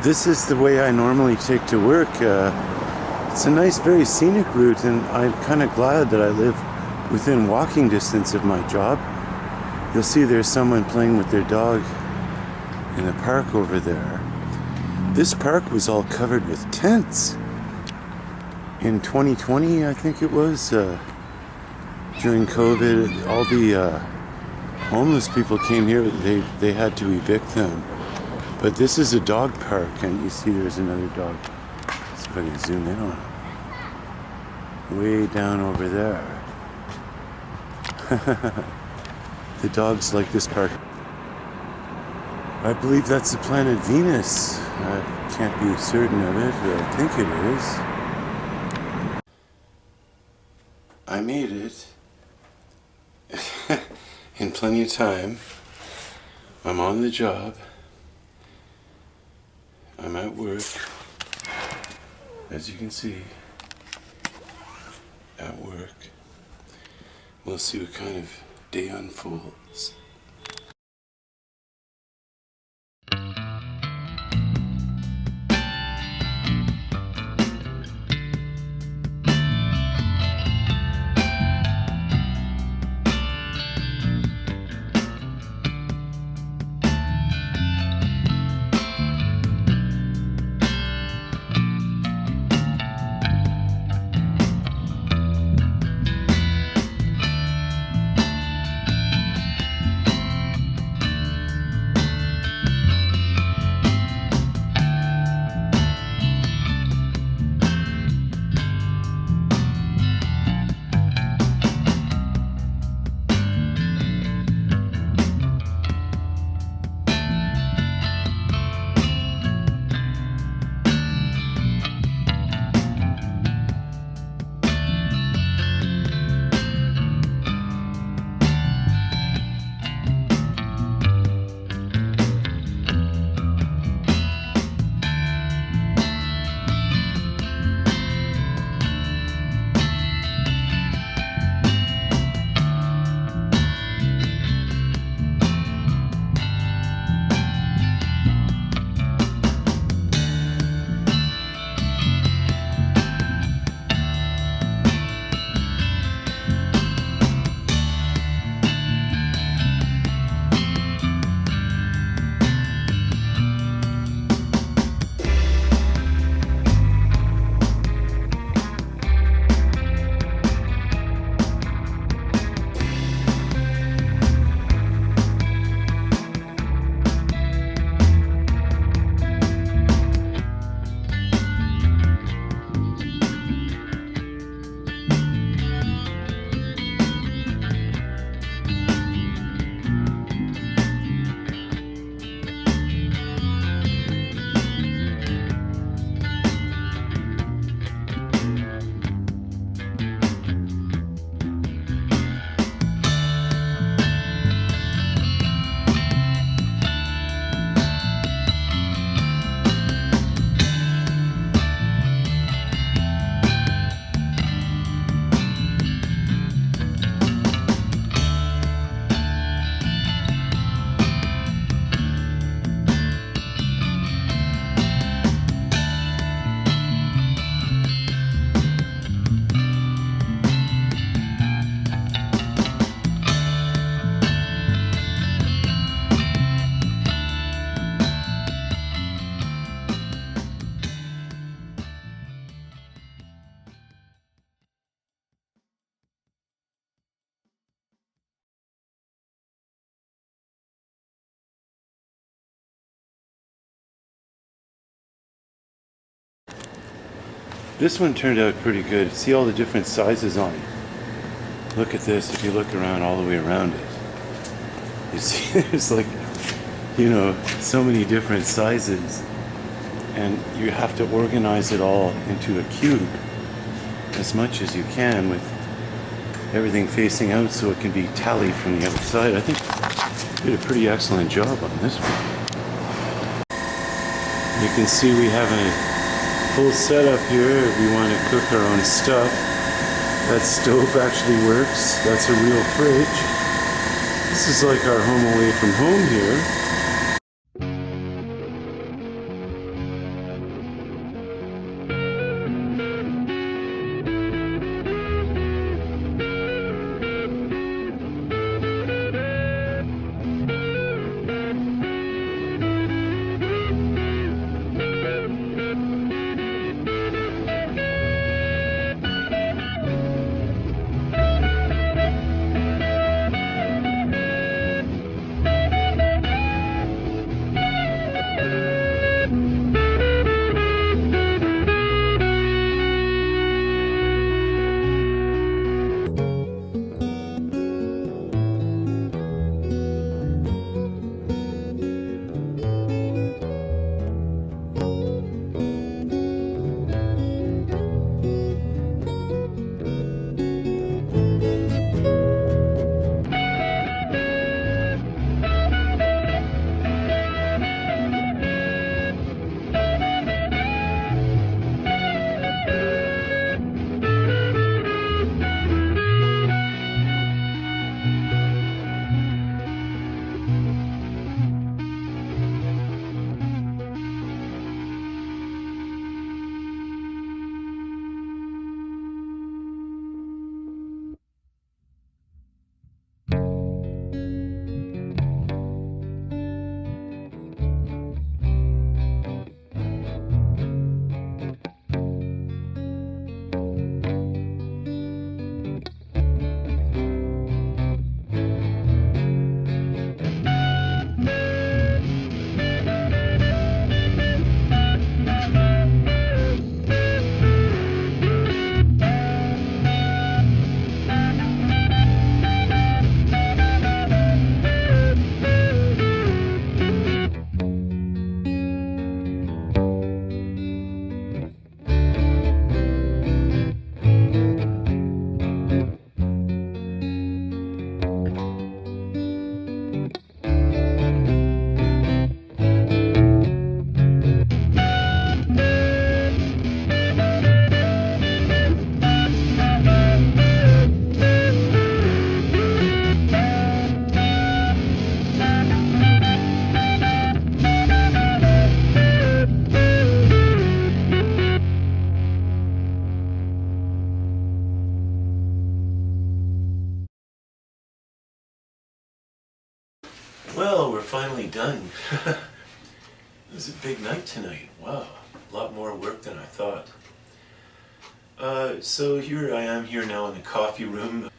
This is the way I normally take to work. It's a nice, very scenic route, and I'm kind of glad that I live within walking distance of my job. You'll see there's someone playing with their dog in the park over there. This park was all covered with tents. In 2020, I think it was, during COVID, all the homeless people came here. They had to evict them. But this is a dog park, and you see there's another dog. See if I can zoom in on him. Way down over there. The dogs like this park. I believe that's the planet Venus. I can't be certain of it, but I think it is. I made it. In plenty of time. I'm on the job. I'm at work, as you can see, at work. We'll see what kind of day unfolds. This one turned out pretty good. See all the different sizes on it. Look at this, if you look around all the way around it. You see there's like, you know, so many different sizes. And you have to organize it all into a cube as much as you can with everything facing out so it can be tallied from the outside. I think you did a pretty excellent job on this one. You can see we have a full setup here if we want to cook our own stuff. That stove actually works. That's a real fridge. This is like our home away from home here. done. It was a big night tonight. Wow, a lot more work than I thought. So here I am here now in the coffee room.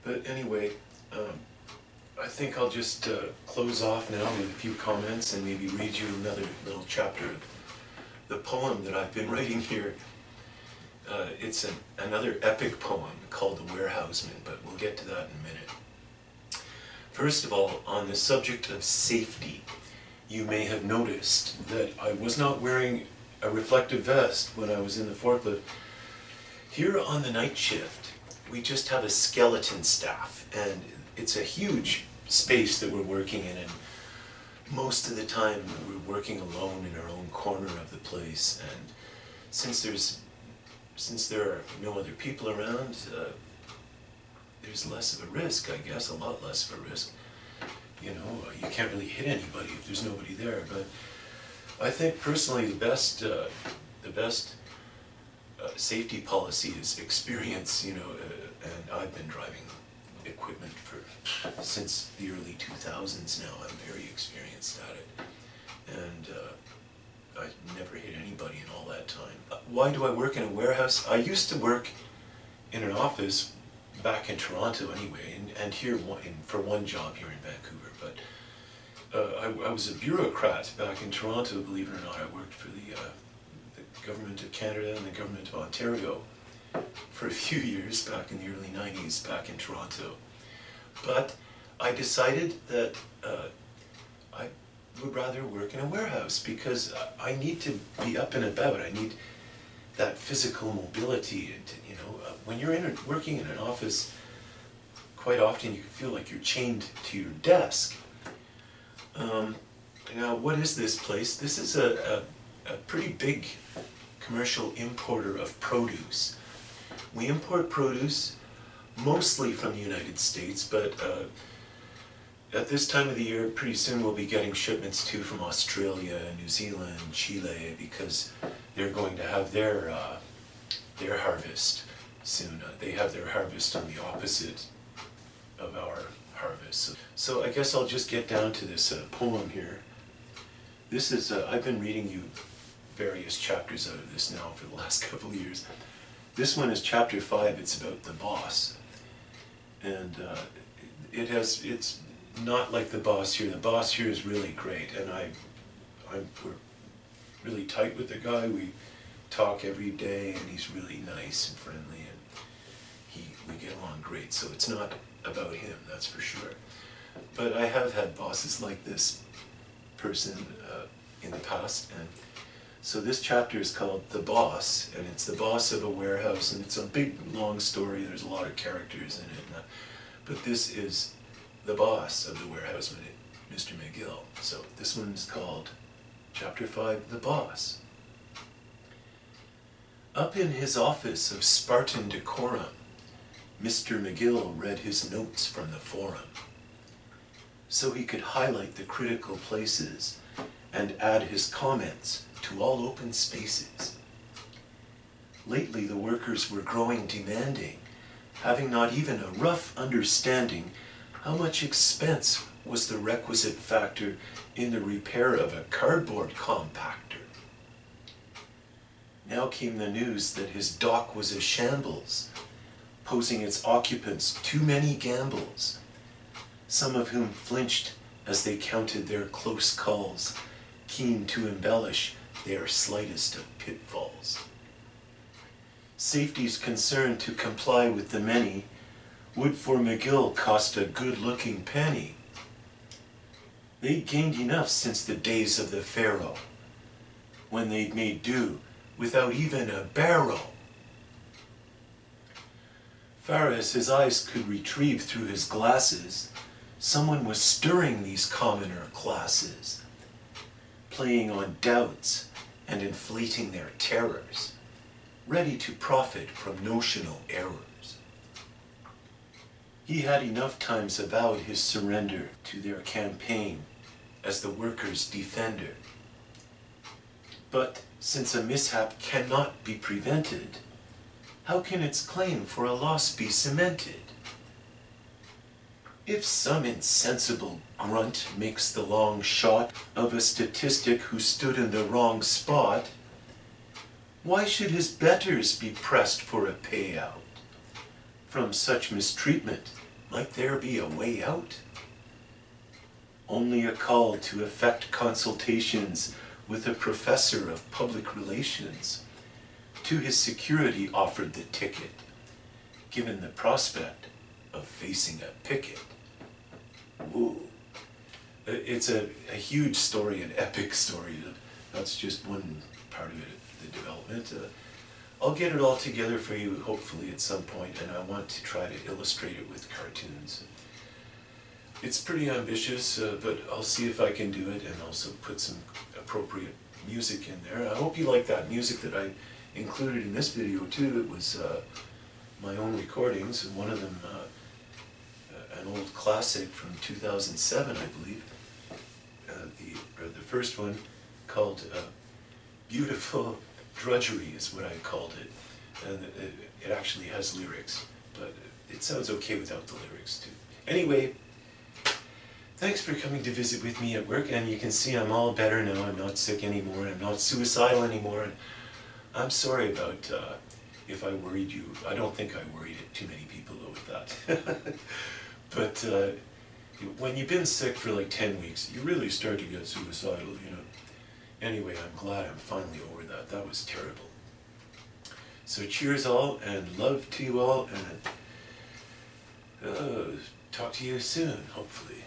But anyway, I think I'll just close off now with a few comments and maybe read you another little chapter of the poem that I've been writing here. It's another epic poem called The Warehouseman, but we'll get to that in a minute. First of all, on the subject of safety, you may have noticed that I was not wearing a reflective vest when I was in the forklift. Here on the night shift, we just have a skeleton staff, and it's a huge space that we're working in, and most of the time we're working alone in our own corner of the place, and since there are no other people around, there's less of a risk, I guess, a lot less of a risk. You know, you can't really hit anybody if there's nobody there, but I think personally the best safety policy is experience, you know, and I've been driving equipment since the early 2000s now. I'm very experienced at it, and I never hit anybody in all that time. Why do I work in a warehouse? I used to work in an office back in Toronto anyway, and here for one job here in Vancouver, but I was a bureaucrat back in Toronto, believe it or not. I worked for the Government of Canada and the Government of Ontario for a few years back in the early 90s back in Toronto. But I decided that I would rather work in a warehouse because I need to be up and about. I need that physical mobility. And, you know, when you're working in an office, quite often you can feel like you're chained to your desk. Now, what is this place? This is a pretty big commercial importer of produce. We import produce mostly from the United States, but at this time of the year, pretty soon we'll be getting shipments too from Australia, New Zealand, Chile, because they're going to have their harvest soon. They have their harvest on the opposite of our harvest. So I guess I'll just get down to this poem here. This is, I've been reading you various chapters out of this now for the last couple of years. This one is chapter 5, it's about the boss. And it's not like the boss here. The boss here is really great, and we're really tight with the guy. We talk every day, and he's really nice and friendly, and we get along great. So it's not about him, that's for sure. But I have had bosses like this person in the past, and so this chapter is called The Boss, and it's the boss of a warehouse, and it's a big, long story. There's a lot of characters in it, but this is the boss of the warehouseman, Mr. McGill. So this one's called Chapter 5, The Boss. Up in his office of Spartan decorum, Mr. McGill read his notes from the forum, so he could highlight the critical places and add his comments to all open spaces. Lately the workers were growing demanding, having not even a rough understanding how much expense was the requisite factor in the repair of a cardboard compactor. Now came the news that his dock was a shambles, posing its occupants too many gambles, some of whom flinched as they counted their close calls, keen to embellish their slightest of pitfalls. Safety's concern to comply with the many would for McGill cost a good-looking penny. They'd gained enough since the days of the Pharaoh, when they'd made do without even a barrow. Far as his eyes could retrieve through his glasses, someone was stirring these commoner classes, playing on doubts and inflating their terrors, ready to profit from notional errors. He had enough times avowed his surrender to their campaign as the workers' defender. But since a mishap cannot be prevented, how can its claim for a loss be cemented? If some insensible grunt makes the long shot of a statistic who stood in the wrong spot, why should his betters be pressed for a payout? From such mistreatment, might there be a way out? Only a call to effect consultations with a professor of public relations. To his security offered the ticket, given the prospect of facing a picket. Whoa. It's a huge story, an epic story. That's just one part of it, the development. I'll get it all together for you, hopefully, at some point, and I want to try to illustrate it with cartoons. It's pretty ambitious, but I'll see if I can do it and also put some appropriate music in there. I hope you like that music that I included in this video too. It was my own recordings, and one of them, an old classic from 2007, I believe. The first one called Beautiful Drudgery is what I called it. And it actually has lyrics, but it sounds okay without the lyrics too. Anyway, thanks for coming to visit with me at work, and you can see I'm all better now. I'm not sick anymore, I'm not suicidal anymore, and I'm sorry about if I worried you. I don't think I worried too many people though with that. But when you've been sick for like 10 weeks, you really start to get suicidal, you know. Anyway, I'm glad I'm finally over that. That was terrible. So cheers all, and love to you all, and talk to you soon, hopefully.